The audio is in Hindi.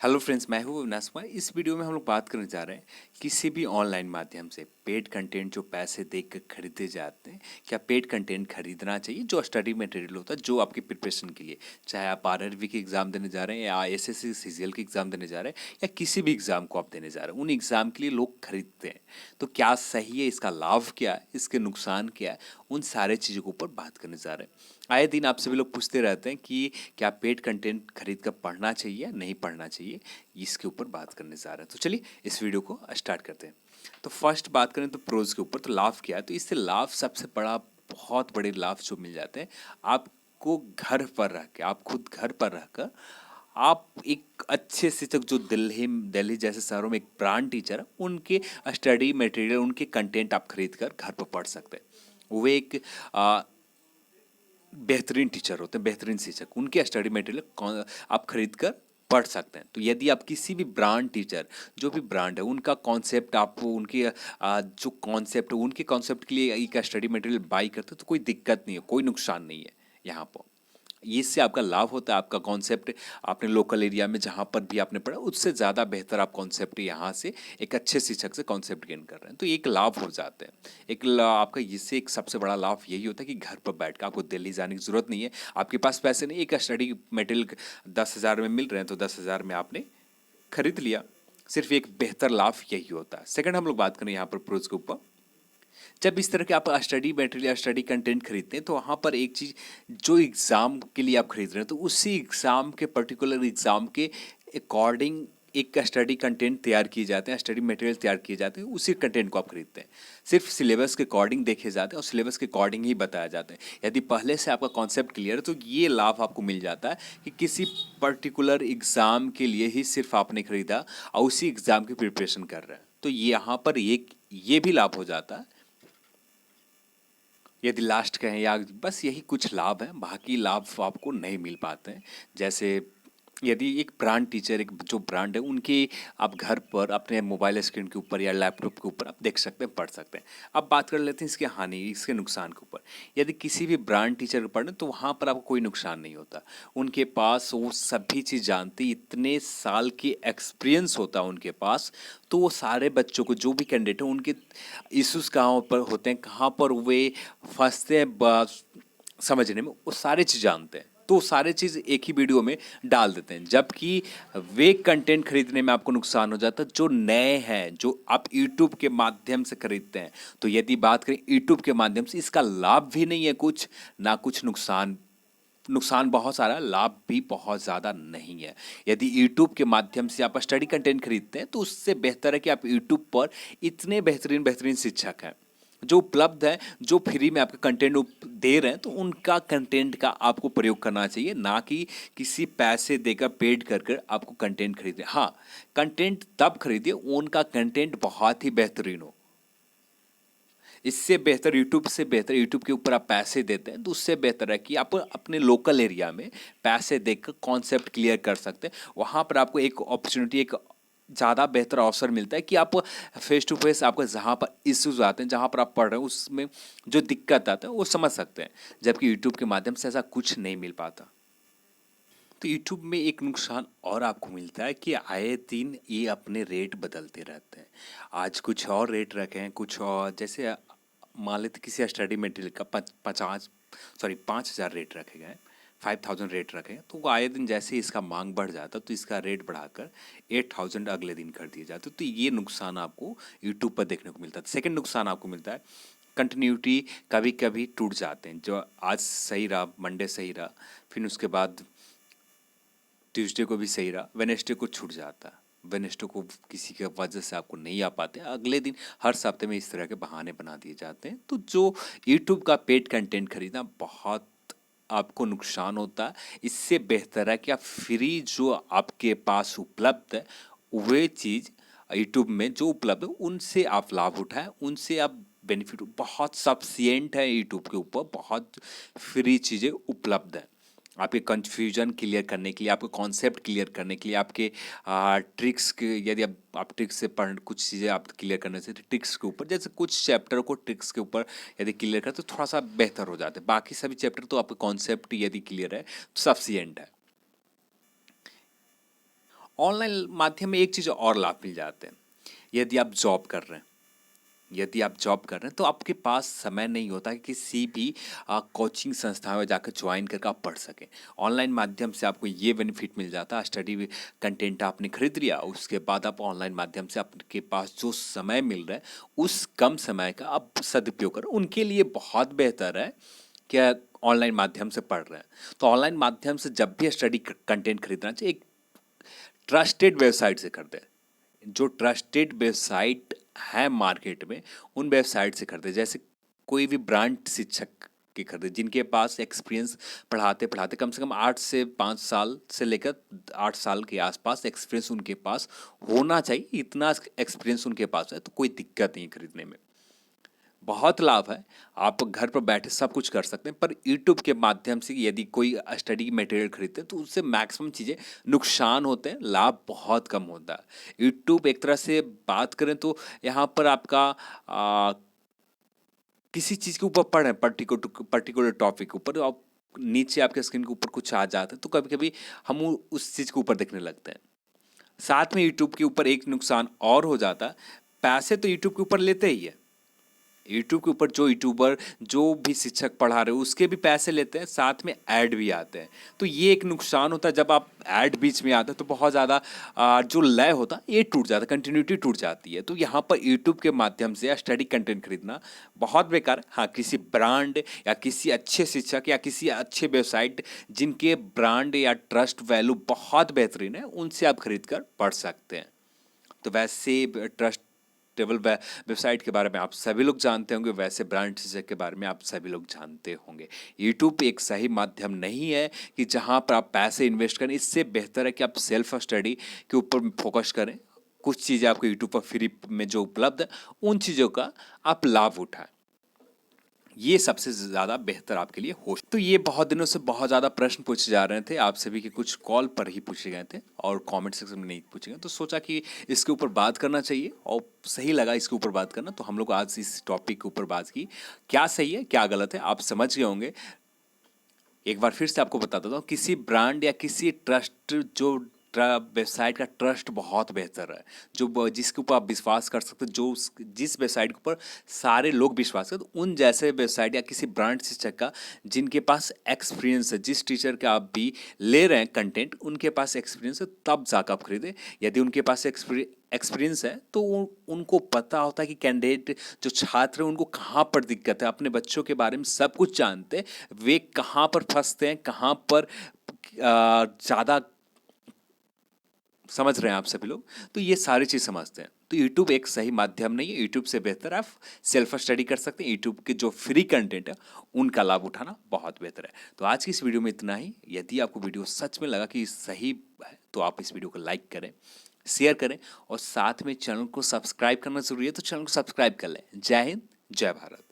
हेलो फ्रेंड्स, मैं हूँ अविनाश कुमार। इस वीडियो में हम लोग बात करने जा रहे हैं किसी भी ऑनलाइन माध्यम से पेड कंटेंट जो पैसे देख कर खरीदे जाते हैं, क्या पेड कंटेंट खरीदना चाहिए जो स्टडी मटेरियल होता है, जो आपकी प्रिपरेशन के लिए, चाहे आप आरआरबी की एग्ज़ाम देने जा रहे हैं या एसएससी सीजीएल की एग्ज़ाम देने जा रहे हैं या किसी भी एग्ज़ाम को आप देने जा रहे हैं, उन एग्ज़ाम के लिए लोग खरीदते हैं। तो क्या सही है, इसका लाभ क्या है, इसके नुकसान क्या है, उन सारे चीज़ों के ऊपर बात करने जा रहे हैं। आए दिन आपसे भी लोग पूछते रहते हैं कि क्या पेड कंटेंट खरीद कर पढ़ना चाहिए या नहीं पढ़ना चाहिए, इसके ऊपर बात करने जा रहे हैं। तो चलिए इस वीडियो को स्टार्ट करते हैं। तो फर्स्ट बात करें तो प्रोज के ऊपर, तो लाभ क्या है। तो इससे लाभ सबसे बड़ा, बहुत बड़े लाभ जो मिल जाते हैं आपको, घर पर रह के, आप खुद घर पर रहकर आप एक अच्छे शिक्षक जो दिल्ली जैसे शहरों में एक ब्रांड टीचर है, उनके स्टडी मटेरियल, उनके कंटेंट आप खरीद कर घर पर पढ़ सकते हैं। वो एक बेहतरीन टीचर होते हैं, बेहतरीन शिक्षक, उनके स्टडी मटेरियल आप खरीद कर पढ़ सकते हैं। तो यदि आप किसी भी ब्रांड टीचर, जो भी ब्रांड है, उनका कॉन्सेप्ट, आप उनके जो कॉन्सेप्ट है, उनके कॉन्सेप्ट के लिए एक स्टडी मटेरियल बाई करते हैं, तो कोई दिक्कत नहीं है, कोई नुकसान नहीं है यहाँ पर। इससे आपका लाभ होता है। आपका कॉन्सेप्ट आपने लोकल एरिया में जहाँ पर भी आपने पढ़ा, उससे ज़्यादा बेहतर आप कॉन्सेप्ट यहाँ से एक अच्छे शिक्षक से कॉन्सेप्ट गेन कर रहे हैं, तो एक लाभ हो जाते हैं। आपका इससे एक सबसे बड़ा लाभ यही होता है कि घर पर बैठ कर आपको दिल्ली जाने की ज़रूरत नहीं है। आपके पास पैसे नहीं, एक स्टडी मटेरियल 10,000 में मिल रहे हैं, तो 10,000 में आपने खरीद लिया। सिर्फ एक बेहतर लाभ यही होता है। सेकंड हम लोग बात करें यहाँ पर प्रोज के ऊपर। जब इस तरह के आप स्टडी मटेरियल या स्टडी कंटेंट खरीदते हैं, तो वहाँ पर एक चीज़, जो एग्ज़ाम के लिए आप खरीद रहे हैं, तो उसी एग्ज़ाम के, पर्टिकुलर एग्ज़ाम के अकॉर्डिंग एक स्टडी कंटेंट तैयार किए जाते हैं, स्टडी मटेरियल तैयार किए जाते हैं, उसी कंटेंट को आप खरीदते हैं। सिर्फ सिलेबस के अकॉर्डिंग देखे जाते हैं और सिलेबस के अकॉर्डिंग ही बताया जाता है। यदि पहले से आपका कॉन्सेप्ट क्लियर है, तो ये लाभ आपको मिल जाता है कि किसी पर्टिकुलर एग्ज़ाम के लिए ही सिर्फ आपने खरीदा और उसी एग्ज़ाम की प्रिपरेशन कर रहे हैं, तो यहाँ पर ये भी लाभ हो जाता है। यदि लास्ट कहें, या बस यही कुछ लाभ हैं, बाकी लाभ आपको नहीं मिल पाते हैं। जैसे यदि एक ब्रांड टीचर, एक जो ब्रांड है, उनकी आप घर पर अपने मोबाइल स्क्रीन के ऊपर या लैपटॉप के ऊपर आप देख सकते हैं, पढ़ सकते हैं। अब बात कर लेते हैं इसके हानि, इसके नुकसान के ऊपर। यदि किसी भी ब्रांड टीचर को पढ़ें, तो वहाँ पर आपको कोई नुकसान नहीं होता। उनके पास वो सभी चीज़ जानते, इतने साल की एक्सपीरियंस होता है उनके पास। तो वो सारे बच्चों को, जो भी कैंडिडेट हैं, उनके इश्यूज़ कहाँ पर होते हैं, कहाँ पर वे फंसते हैं समझने में, वो सारे चीज़ जानते हैं। तो सारे चीज़ एक ही वीडियो में डाल देते हैं, जबकि वे कंटेंट खरीदने में आपको नुकसान हो जाता है जो नए हैं, जो आप यूट्यूब के माध्यम से खरीदते हैं। तो यदि बात करें यूट्यूब के माध्यम से, इसका लाभ भी नहीं है कुछ, ना कुछ नुकसान। नुकसान बहुत सारा, लाभ भी बहुत ज़्यादा नहीं है। यदि यूट्यूब के माध्यम से आप स्टडी कंटेंट खरीदते हैं, तो उससे बेहतर है कि आप यूट्यूब पर इतने बेहतरीन बेहतरीन शिक्षक हैं जो उपलब्ध है, जो फ्री में आपका कंटेंट दे रहे हैं, तो उनका कंटेंट का आपको प्रयोग करना चाहिए, ना कि किसी पैसे देकर पेड कर कर आपको कंटेंट खरीदे। हाँ, कंटेंट तब खरीदिए उनका कंटेंट बहुत ही बेहतरीन हो। इससे बेहतर, यूट्यूब से बेहतर, यूट्यूब के ऊपर आप पैसे देते हैं, तो उससे बेहतर है कि आप अपने लोकल एरिया में पैसे देकर कॉन्सेप्ट क्लियर कर सकते हैं। वहाँ पर आपको एक अपॉर्चुनिटी, एक ज़्यादा बेहतर अवसर मिलता है कि आप फेस टू फेस, आपको जहाँ पर इश्यूज आते हैं, जहाँ पर आप पढ़ रहे हैं, उसमें जो दिक्कत आता है वो समझ सकते हैं, जबकि यूट्यूब के माध्यम से ऐसा कुछ नहीं मिल पाता। तो यूट्यूब में एक नुकसान और आपको मिलता है कि आए दिन ये अपने रेट बदलते रहते हैं। आज कुछ और रेट रखे हैं, कुछ और, जैसे मान लेते किसी स्टडी मटेरियल का 5,000 रेट रखे गए, 5,000 रेट रखे हैं, तो वो आए दिन जैसे ही इसका मांग बढ़ जाता, तो इसका रेट बढ़ाकर 8,000 अगले दिन कर दिए जाते। तो ये नुकसान आपको यूट्यूब पर देखने को मिलता है। सेकंड नुकसान आपको मिलता है, कंटिन्यूटी कभी कभी टूट जाते हैं। जो आज सही रहा, मंडे सही रहा, फिर उसके बाद ट्यूसडे को भी सही रहा, वेडनेसडे को छूट जाता है, वेडनेसडे को किसी के वजह से आपको नहीं आ पाते, अगले दिन हर सप्ताह में इस तरह के बहाने बना दिए जाते हैं। तो जो यूट्यूब का पेड कंटेंट खरीदना, बहुत आपको नुकसान होता है। इससे बेहतर है कि आप फ्री जो आपके पास उपलब्ध है, वे चीज़ यूट्यूब में जो उपलब्ध है, उनसे आप लाभ उठाएं, उनसे आप बेनिफिट, बहुत सफिशिएंट है यूट्यूब के ऊपर, बहुत फ्री चीज़ें उपलब्ध हैं आपके कन्फ्यूजन क्लियर करने के लिए, आपके कॉन्सेप्ट क्लियर करने के लिए, आपके ट्रिक्स के, यदि आप ट्रिक्स से पढ़, कुछ चीज़ें आप क्लियर करने से, ट्रिक्स के ऊपर, जैसे कुछ चैप्टर को ट्रिक्स के ऊपर यदि क्लियर करें, तो थोड़ा सा बेहतर हो जाता है। बाकी सभी चैप्टर तो आपका कॉन्सेप्ट यदि क्लियर है तो सफिशिएंट है। ऑनलाइन माध्यम में एक चीज़ और लाभ मिल जाते हैं। यदि आप जॉब कर रहे हैं, तो आपके पास समय नहीं होता कि किसी भी कोचिंग संस्था में जाकर ज्वाइन करके आप पढ़ सकें। ऑनलाइन माध्यम से आपको ये बेनिफिट मिल जाता है, स्टडी कंटेंट आपने खरीद लिया, उसके बाद आप ऑनलाइन माध्यम से आपके पास जो समय मिल रहा है उस कम समय का आप सदुपयोग करें। उनके लिए बहुत बेहतर है क्या ऑनलाइन माध्यम से पढ़ रहे हैं तो ऑनलाइन माध्यम से जब भी स्टडी कंटेंट खरीदना चाहिए, एक ट्रस्टेड वेबसाइट से खरीदें। जो ट्रस्टेड वेबसाइट है मार्केट में, उन वेबसाइट से खरीदें। जैसे कोई भी ब्रांड शिक्षक के खरीदें जिनके पास एक्सपीरियंस पढ़ाते पढ़ाते कम से कम 8 से 5 साल से लेकर 8 साल के आसपास एक्सपीरियंस उनके पास होना चाहिए। इतना एक्सपीरियंस उनके पास है तो कोई दिक्कत नहीं खरीदने में, बहुत लाभ है। आप घर पर बैठे सब कुछ कर सकते हैं। पर यूट्यूब के माध्यम से यदि कोई स्टडी मटेरियल खरीदते हैं तो उससे मैक्सिमम चीज़ें नुकसान होते हैं, लाभ बहुत कम होता है। यूट्यूब एक तरह से बात करें तो यहाँ पर आपका किसी चीज़ के ऊपर पढ़ रहे हैं, पर्टिकुलर टॉपिक के ऊपर, आप नीचे आपके स्क्रीन के ऊपर कुछ आ जाता है तो कभी कभी हम उस चीज़ के ऊपर देखने लगते हैं। साथ में यूट्यूब के ऊपर एक नुकसान और हो जाता है, पैसे तो यूट्यूब के ऊपर लेते ही है। यूट्यूब के ऊपर जो यूट्यूबर जो भी शिक्षक पढ़ा रहे हो उसके भी पैसे लेते हैं, साथ में ऐड भी आते हैं। तो ये एक नुकसान होता है, जब आप ऐड बीच में आता है तो बहुत ज़्यादा जो लय होता है ये टूट जाता है, कंटिन्यूटी टूट जाती है। तो यहाँ पर यूट्यूब के माध्यम से स्टडी कंटेंट खरीदना बहुत बेकार है। हाँ, किसी ब्रांड या किसी अच्छे शिक्षक या किसी अच्छे वेबसाइट जिनके ब्रांड या ट्रस्ट वैल्यू बहुत बेहतरीन है, उनसे आप खरीद कर पढ़ सकते हैं। तो वैसे ट्रस्टेबल वेबसाइट के बारे में आप सभी लोग जानते होंगे, वैसे ब्रांड शिक्षक के बारे में आप सभी लोग जानते होंगे। यूट्यूब एक सही माध्यम नहीं है कि जहां पर आप पैसे इन्वेस्ट करें। इससे बेहतर है कि आप सेल्फ स्टडी के ऊपर फोकस करें। कुछ चीज़ें आपको यूट्यूब पर फ्री में जो उपलब्ध है उन चीज़ों का आप लाभ उठाएं, ये सबसे ज़्यादा बेहतर आपके लिए हो। तो ये बहुत दिनों से बहुत ज़्यादा प्रश्न पूछे जा रहे थे, आप सभी के कुछ कॉल पर ही पूछे गए थे और कमेंट सेक्शन में नहीं पूछे गए, तो सोचा कि इसके ऊपर बात करना चाहिए और सही लगा इसके ऊपर बात करना। तो हम लोग आज इस टॉपिक के ऊपर बात की, क्या सही है क्या गलत है आप समझ गए होंगे। एक बार फिर से आपको बता देता हूँ, किसी ब्रांड या किसी ट्रस्ट जो वेबसाइट का ट्रस्ट बहुत बेहतर है, जो जिसके ऊपर आप विश्वास कर सकते हो, जिस वेबसाइट के ऊपर सारे लोग विश्वास करते, उन जैसे वेबसाइट या किसी ब्रांड शिक्षक का जिनके पास एक्सपीरियंस है, जिस टीचर का आप भी ले रहे हैं कंटेंट उनके पास एक्सपीरियंस है, तब जाकर आप खरीदें। यदि उनके पास एक्सपीरियंस है तो उनको पता होता है कि कैंडिडेट जो छात्र हैं उनको कहाँ पर दिक्कत है, अपने बच्चों के बारे में सब कुछ जानते हैं, वे कहाँ पर फंसते हैं, कहाँ पर ज़्यादा समझ रहे हैं आप सभी लोग, तो ये सारी चीज़ समझते हैं। तो यूट्यूब एक सही माध्यम नहीं है, यूट्यूब से बेहतर आप सेल्फ स्टडी कर सकते हैं। यूट्यूब के जो फ्री कंटेंट है उनका लाभ उठाना बहुत बेहतर है। तो आज की इस वीडियो में इतना ही। यदि आपको वीडियो सच में लगा कि सही है तो आप इस वीडियो को लाइक करें, शेयर करें और साथ में चैनल को सब्सक्राइब करना जरूरी है, तो चैनल को सब्सक्राइब कर लें। जय हिंद, जय भारत।